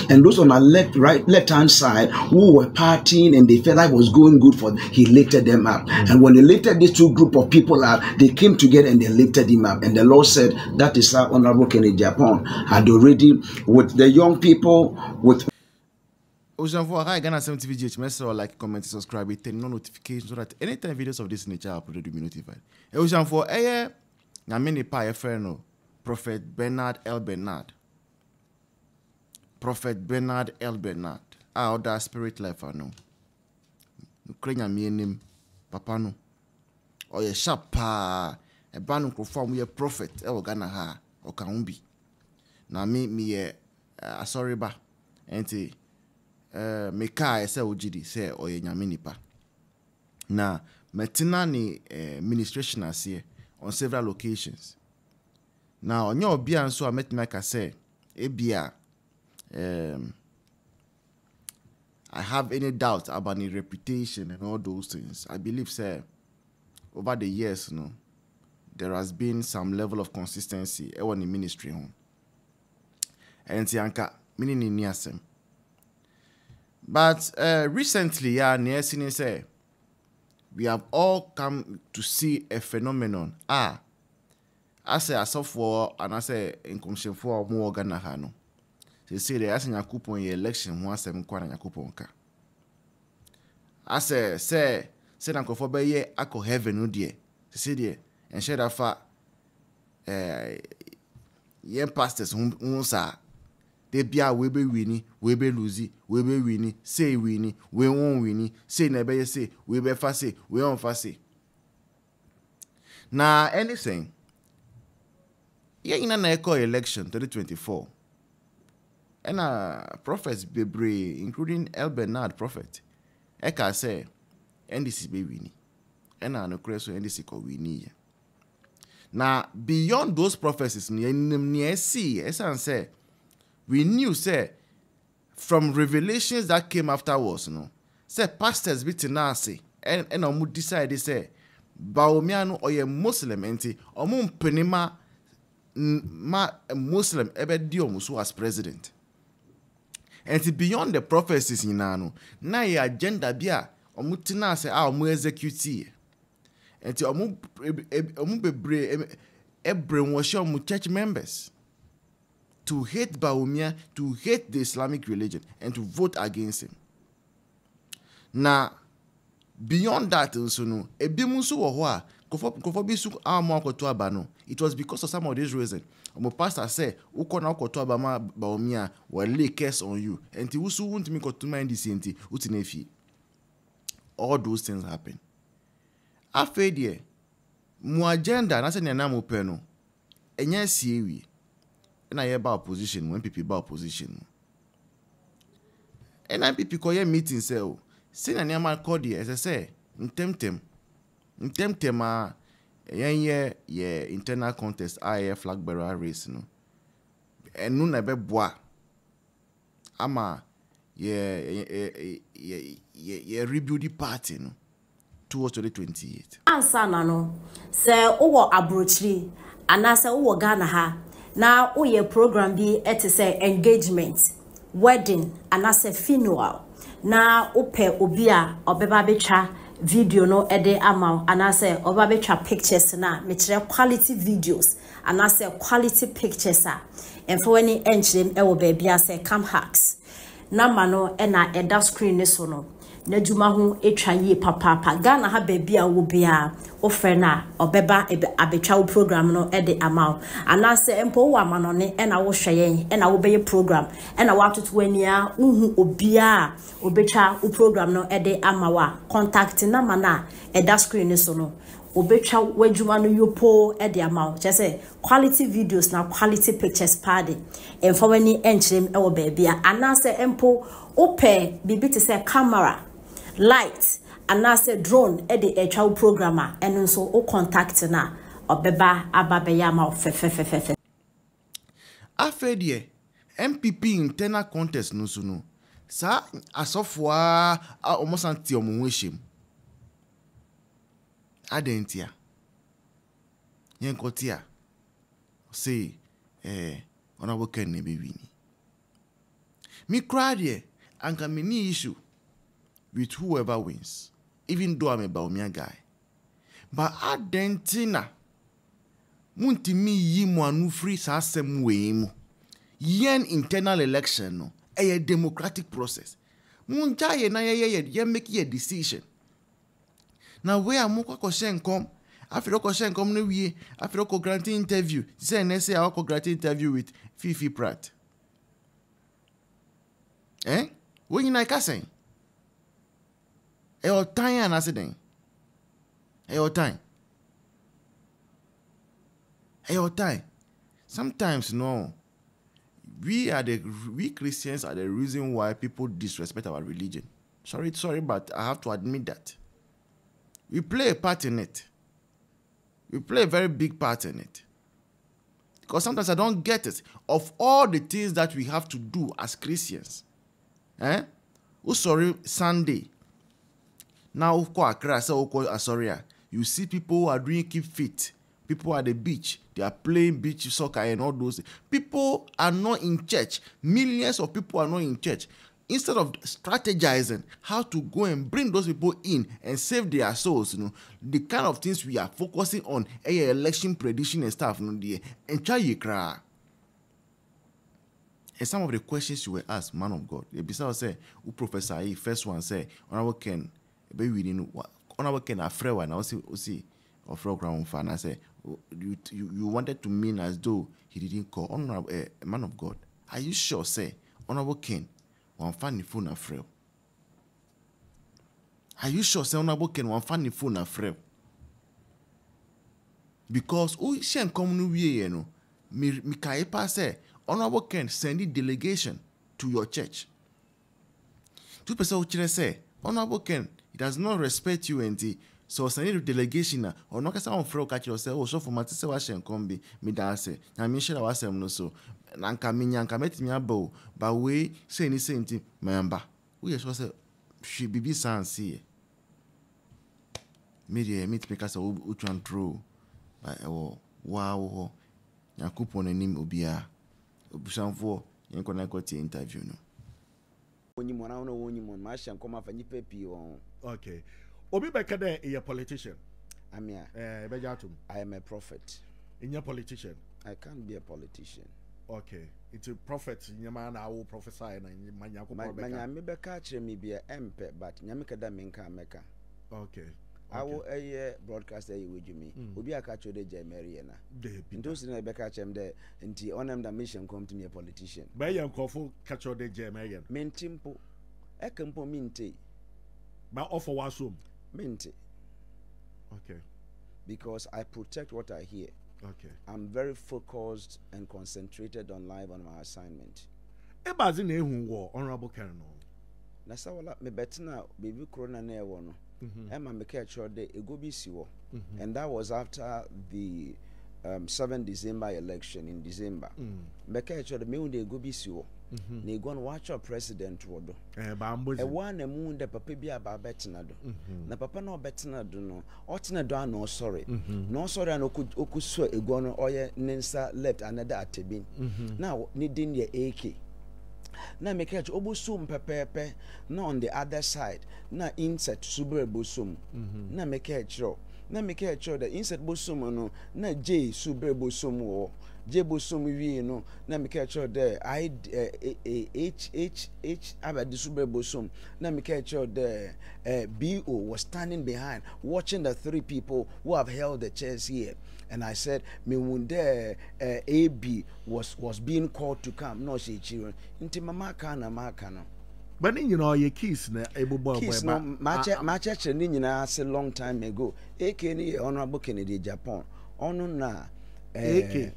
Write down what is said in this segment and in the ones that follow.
And those on the left hand side who were partying and they felt life was going good for them, he lifted them up. And when he lifted these two group of people up, they came together and they lifted him up. And the Lord said, that is how Honorable Kennedy Japan had already, with the young people, with Ocean for High Ghana 7 TVGH, message or like, comment, subscribe, turn on notifications so that anytime videos of this nature are uploaded, you'll be notified. Ocean for Namini Pa friend, Prophet Bernard L. Bernard. Prophet Bernard L. Bernard. Our that spirit life, I know. Ukraine, me name, Papa no. Or a sharp pa, a banu conform we a prophet, Ghana ha, or Kaumbi. Now me sorry ba, enti. Me ka say ojidi say oye nyame nipa na metina ni administration ase on several locations now onye obi anso a metina ka say ebia I have any doubt about the reputation and all those things. I believe say over the years there has been some level of consistency in the ministry home and anka mini ni asem. But recently, say we have all come to see a phenomenon. I say as of for and I say in commission for more Ghana hano. They say they ask Yakupon election once 7 kwana Yakuponka. I say nanko for be ye ako heaven no dear. They say there and share that fa ye pastors unsa. They be a we be winning, we be losing, we be winning, say winning, we won't winning, say never say, we be fast, we won't fast. Now, anything, yeah, in an echo election 2024, and prophets be brave, including El Bernard prophet, Eka say, NDC be winning, and I no creso NDC ko winning. Now, beyond those prophecies, near see, as I say. We knew, say, from revelations that came afterwards, say pastors beating us, and omu decided, say, Baomiano or a Muslim enti, omu penima ma a Muslim ebe diomusu as president. And beyond the prophecies in Nano, na ye agenda bia, omu tina se omu execute. And omu bebre brainwash omu church members. To hate Bawumia, to hate the Islamic religion, and to vote against him. Now, beyond that, also, it was because of some of these reasons. My pastor said, Bawumia will lay curse on you, and he also won't make to mind this anti. All those things happen. After the agenda, I said, Nanamu Peno, and yes, and I hear about opposition when people about opposition. And I people call your meeting say, say na nyama call the as I say, temtem ye internal contest flag bearer race And no na be boa. Ama ye rebuild party towards 2028. Answer no. Say owo abrochiri anase owo Ghana ha. Now, we program be say engagement, wedding, and as a funeral. Now, upe ubia obeba becha video no ede amount, and as a oba becha pictures na metre quality videos, and as a quality pictures and for any entry ewo baby as a cam hacks. Na mano ena eda screen nesono. Na juma ho etwa ye papa Ghana ha baby a wo bia o frena obeba abetwa wo program no e de amount anase empo wo amano ne e na wo hweye e na wo beye program e na wo atoto ania uhu obia obetwa wo program no e de amawa contact na mana e da screen ne so no obetwa wadwuma no yopo e de amount che say quality videos na quality pictures party emfa wani enchirem e wo baby anase empo ope bibi te say camera light and as a drone at the child programmer and so o contact na obeba ababeyama fe. Afedie MPP internal contest no sunu sa asofwa almost anti omunweshim adentia yenkotia say honorable Ken ne be wini Me cry there, and can me issue with whoever wins, even though I'm a Baumia guy. But Argentina, munti mi yi mo anu free sa asem we mu. Yen internal election no, a democratic process. Munja ye na ye make a decision. Now where am kwa question come? After question come no wie, after ko grant interview. Say na say I ko grant interview with Fifi Pratt. When you na ka say? Your time and accident. Your time. Your time. Sometimes no. We Christians are the reason why people disrespect our religion. Sorry, but I have to admit that. We play a part in it. We play a very big part in it. Because sometimes I don't get it. Of all the things that we have to do as Christians, Sunday. Now, you see people who are doing keep fit. People at the beach, they are playing beach soccer and all those. People are not in church. Millions of people are not in church. Instead of strategizing how to go and bring those people in and save their souls, the kind of things we are focusing on, election prediction and stuff, and try you cry. And some of the questions you were asked, man of God, besides say, who Professor E, first one say, Honorable Ken, baby, we didn't. Honorable Ken, afraid one, I see. Of program fan, I say you wanted to mean as though he didn't call honorable man of God. Are you sure? Say Honorable Ken, one funny phone afraid. Are you sure? Say Honorable Ken, one funny phone afraid. Because who shen come no me kaipa say Honorable Ken send the delegation to your church. 2 person say Honorable Ken, he does not respect you and so send the delegation or no kasa on fro catch yourself oh so for matise wa shen come be me da say na me share wasem no so na nka me nyanka metimi aba ba we say ni senti member we yes was she bibi sansi me dey meet me kasa o twan through ba wow yakupon anim obia obusanfo yen ko na kwati interview no onyimo na no onyimo ma shen come afa nipa pi won. Okay. Obi Bekade is a politician. I am a prophet. In your politician? I can't be a politician. Okay. It's a prophet. In your man, I will prophesy. My beka chere me be a MP, but nyamikada minka meka. Okay. I will a broadcaster with me. Obi akacho de Jameriana. Those in beka chem de nti onem da mission come to me a politician. By your coffee catch de Jamerian. Mentimpo. Ekempo minte. But offer wasum. Minty. Okay. Because I protect what I hear. Okay. I'm very focused and concentrated on live on my assignment. Ebazin ehun wo honorable Karen. Na sawala me betina baby corona na ewo no. Emma me ka sure de ego bi si wo. And that was after the 7 December election in December. Me ka sure de me unde ego bi si wo. Na ego no watch our president wodo. One na mu de papa bi aba betina do. Na papa na betina do no, otina do an sorry. No sorry an okuso ego no oye nensa left another atebin. Now ni din ye AK. Na make catch obosum pepepe na on the other side na insert subre bosum na make catch the insert bosum no na J subre bosum wo J bosum wi no na make catch the I H about the subre bosum na make catch the BO was standing behind watching the 3 people who have held the chairs here. And I said, me wunde AB was being called to come. No, she children. Inti mama kana. But you know your keys na able boy. Keys no my church ni nyina say long time ago. AK ni Honorable Kennedy Japan. Onu na AK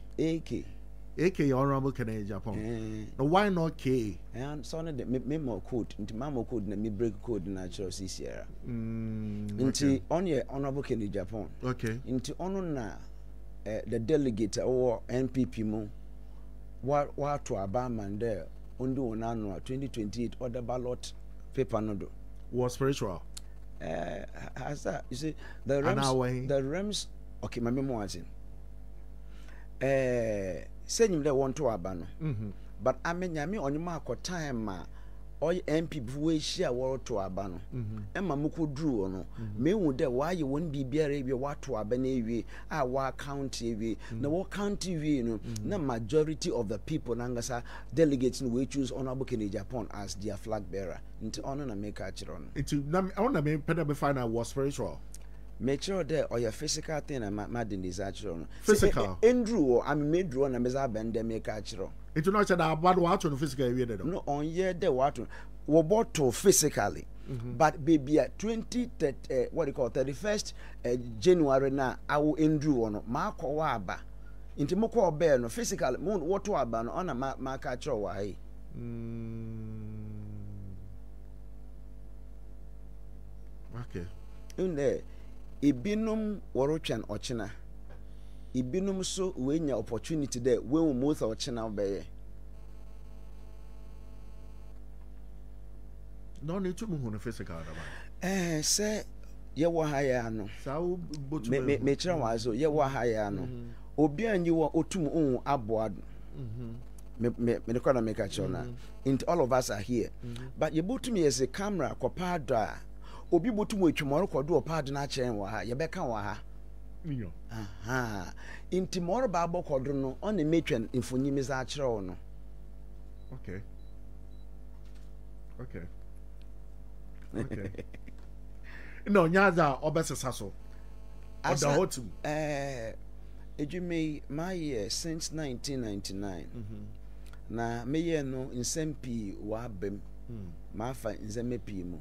Honorable Kennedy Japan. No why not K? And so na me more code. Inti mama code na me break code na church Sierra. Inti on your Honorable Kennedy Japan. Okay. Inti onu na the delegate or NPP mo what to Abaman there undo onano 2028 other ballot paper no do was spiritual as that you see the realms okay my memo was in saying they want to abano but amenyame onyuma akọ time ma oy MP we share woro to aba no ema mukoduru no mehu de wa ye won bibiara ewie wato aba na ewie a wa count ewie na wo count ewie no na majority of the people nangasa delegates no we choose Honorable Kennedy Japan as their flag bearer nti ono na make a chiro no into I want to make peda be final was spiritual. make sure there or your physical thing and madden is actual physical Andrew I made draw na meza bend make a chiro into not said about what on physical area no on year there what we bought to physically but baby at 31st January na I will Andrew on Marco Waba into Moko Bear no physical moon what to aban on a marker why okay in there ibinum worotwan ochina ibinum so wenya opportunity there when most ochina obeye no need to move on physical say ye wo haya no so me kira wazo ye wo haya no obi anyi wo otum on aboa me kwana make a chona and all of us are here but ye botum yes a camera kopada obi botum etwumoro kodo opad na kyen wa ha ye beka wa ha nyo aha inti moro ba bokodo no on the metwen infonyimi za kire wo no okay no nyaza obesesa so oda hotum ejumi my year since 1999 na meye no nsempi wa bem ma fa nzemepi mu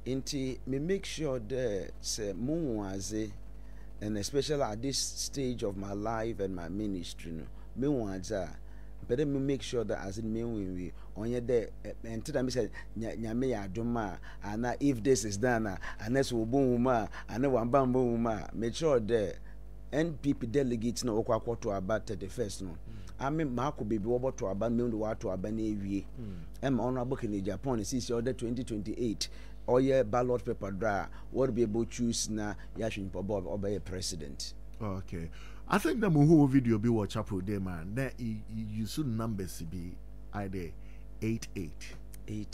inti me make sure that say muwaze and especially at this stage of my life and my ministry no me wanza but me make sure that as in me we onye there until me say nyame ya adoma and if this is done unless we boom and one bam boom make sure that NPP delegates no okwa to about the first no I mean Marco baby what to about me what to about na ewie em Honorable Kennedy Japan is order 2028 or your ballot paper draw what be able choose na yashin Bob obey president. Okay, I think the whole video be watch up with them man that you should numbers be either 88 me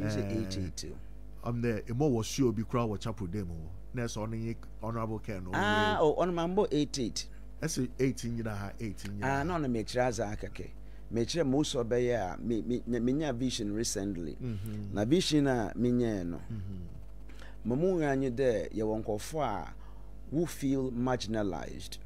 say 88 too. The more was sure be crowd watch up with them next on Honorable Ken on mambo 88 that's 18 you know 18 no no make sure akake make sure most obey me vision recently na vision a me no mamu anyi there ye wonkofo a who feel marginalized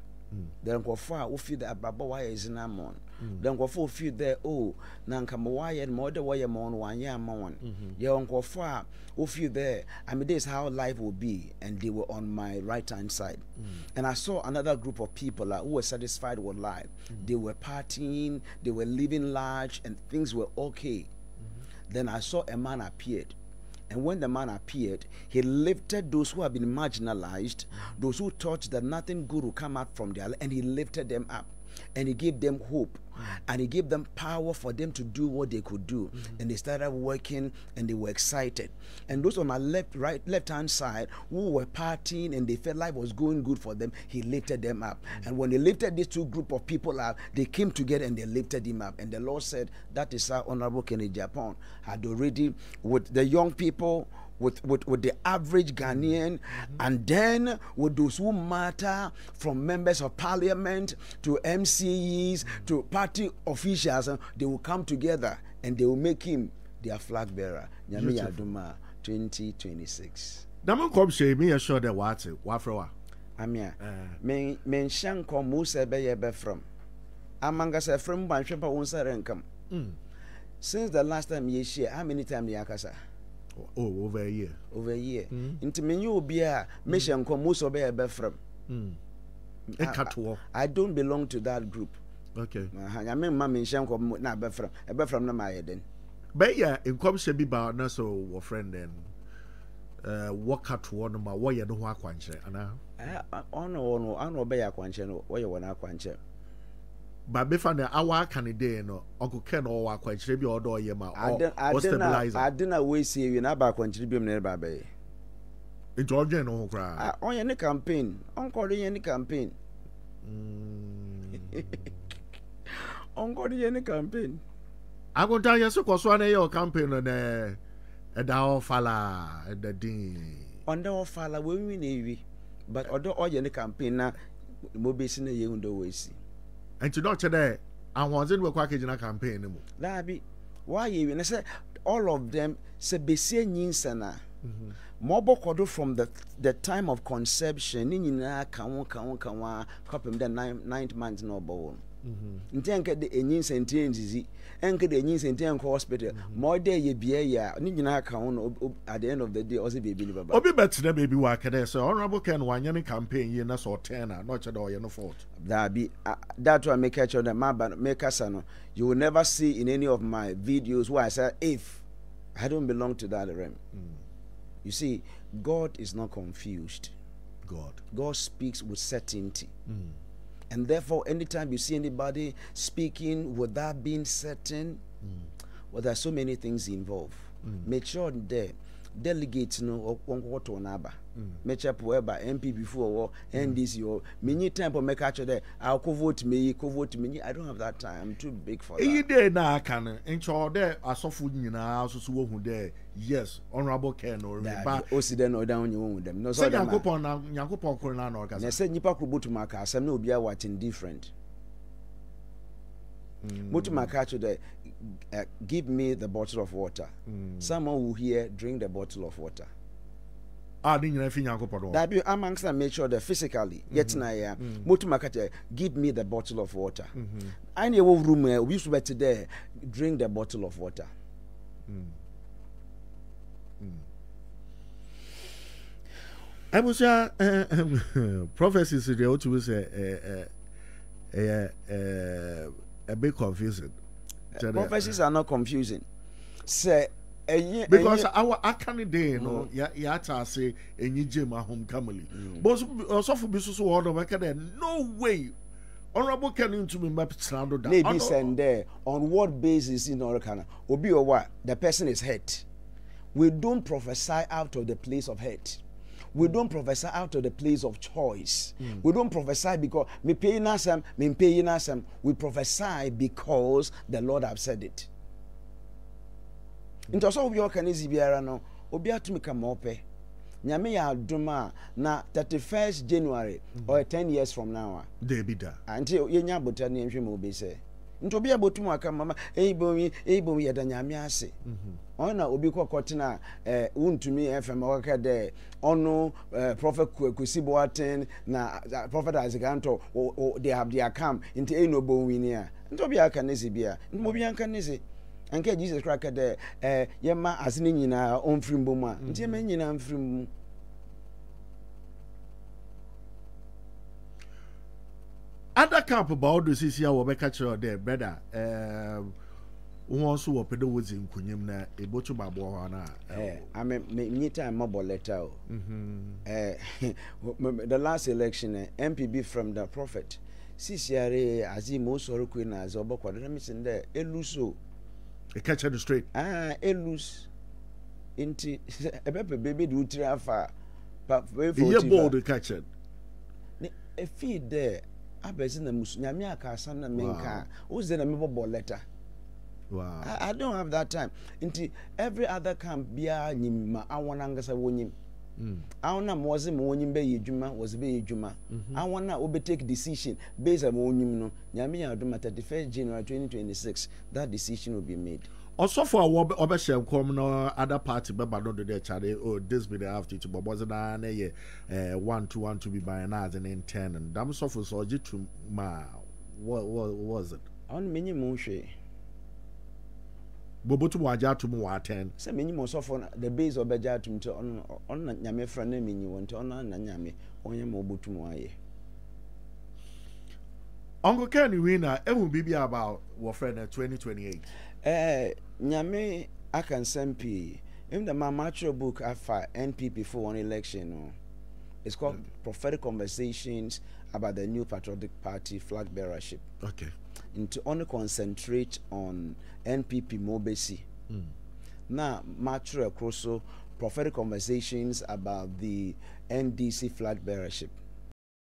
then nkofo who feel that baba why is na mon then nkofo feel there oh na nka mo why mo de why mon wan ya mon ye nkofo who feel there I mean this is how life will be and they were on my right hand side and I saw another group of people who were satisfied with life they were partying they were living large and things were okay then I saw a man appeared. And when the man appeared, he lifted those who have been marginalized, those who thought that nothing good would come out from their life, and he lifted them up. And he gave them hope. And he gave them power for them to do what they could do. And they started working and they were excited. And those on my left hand side who were partying and they felt life was going good for them, he lifted them up. And when he lifted these two group of people up, they came together and they lifted him up. And the Lord said, that is how Honorable Kennedy Japan had already, with the young people, with the average Ghanaian, and then with those who matter, from members of parliament to MCEs to party officials, they will come together and they will make him their flag bearer. Nyame Yadoma 2026. Naman kom she me sure that what from Amia men shanko Musa be from amanga se from banhwepa wonsa renkam since the last time you share how many times yakasa. Oh, over a year. Into me obi a mission come most of be from. I don't belong to that group. Okay. I mean my mission come na be from na my den. But yeah, in come she be ba na so wo friend then what cat one ma wo ye no ho akwanche ana. Ono be ya akwanche no wo ye wona akwanche. But before the hour candidate no uncle Ken or akwanche bi odo ye ma or stabilizer. I didn't we see you na ba akwanche bi me ba be. Into organ no kra. On any campaign, on calling any campaign. onko de any campaign. I go tell you so cause one your campaign on a fala and the ding. On the fala when we navy, but although all any campaign na mobile in the undo we see. And to doctor there, I wasn't work in a campaign anymore. That be why you and I say all of them say be saying yinsana. Mobo kodo from the time of conception ni nyina kanwo kopem the 9th month no bo. Ntenke de enyin senti enzizi enke de enyin senti enko hospital mo de ye bia ya ni nyina kanwo no at the end of the day also be ni baba. Obi betre baby work there so honorable Ken wanyane campaign ye na so 10 na no che do ye no fault. That be that one make sure that my make us no you will never see in any of my videos where I say if I don't belong to that realm. You see, God is not confused. God speaks with certainty. And therefore, anytime you see anybody speaking without being certain, well, there are so many things involved. Make sure that delegates know what to naba. Make sure whereby MP before or NDC or many time for make actually there. I'll vote me. I don't have that time. I'm too big for that. You there now can ensure there are so food in house so who there. Yes, honorable Ken or but also then or down you with them. No, so Yankopon Corona or Casa. Say Nipa Kubutu Maka, no be watching different. Mutumaka today, give me the bottle of water. Someone who here drink the bottle of water. That be amongst them make sure that physically, yet na ya. Mutumaka give me the bottle of water. I know room we used to be today drink the bottle of water. I was prophecies they ought to say a bit confusing. Prophecies are not confusing. Say because our candidate, no, yata say any gym home family. But also for business order, no way. Honorable Ken to me, maybe send there on what basis in Orkana? Obi or what? The person is hurt. We don't prophesy out of the place of hate. We don't prophesy out of the place of choice. We don't prophesy because me pay nasam, me pay nasam. We prophesy because the Lord have said it. Into so obi organize biara no, obi atumi ka mope. Nyame ya aduma na 31st January or 10 years from now. They be da. Until yenya bota na nhwe mo be say. Nto obi abotum aka mama eibomi yeda nyame ase. Ona obi kokotena untumi FM waka de ono prophet Kwesiboaten na prophet Aziganto they have their camp into eno bonwini a. Nto obi aka nesi bia. Nto obi aka nesi. Anke Jesus Christ de yema asini nyina onfrimbo mu a. Nti yema nyina mfrim. Other camp about this is here we catch there brother who also wo pedo wozi nkunyim na ebotu babo na I mean me time mobile letter the last election MPB from the prophet sisiare azim osoro queen as obokwa na me sin there eluso e catch the straight elus inti ebepe baby do tira fa for you bold catch it a feed there abezina musunyame akasa na menka oze na mebo letter. Wow. I don't have that time. Inti every other camp bia nyima awona ngasa wonyim. Awona moze mo wonyim be yedwuma was be yedwuma. Awona obe take decision based on wonyim no. Nyame ya do 31st January 2026 that decision will be made. Also for obeshem come no other party be bado de chare oh this be the after to boboze na na ye 1 to be by na as in 10 and dam so for so jitu ma what was it on menyi mo hwe bobotu mo aja to mo 10 say menyi mo so for the base obeja to nti on na nyame fra na menyi wonti on na nyame onye mo botu mo aye. Uncle Kenny winner it will be about what friend 2028 nyame akansem pi in the mature book afa NPP for one election no. It's called Prophetic Conversations about the New Patriotic Party flag bearership. Okay. And to only concentrate on NPP Mobesi. Now mature also prophetic conversations about the NDC flag bearership.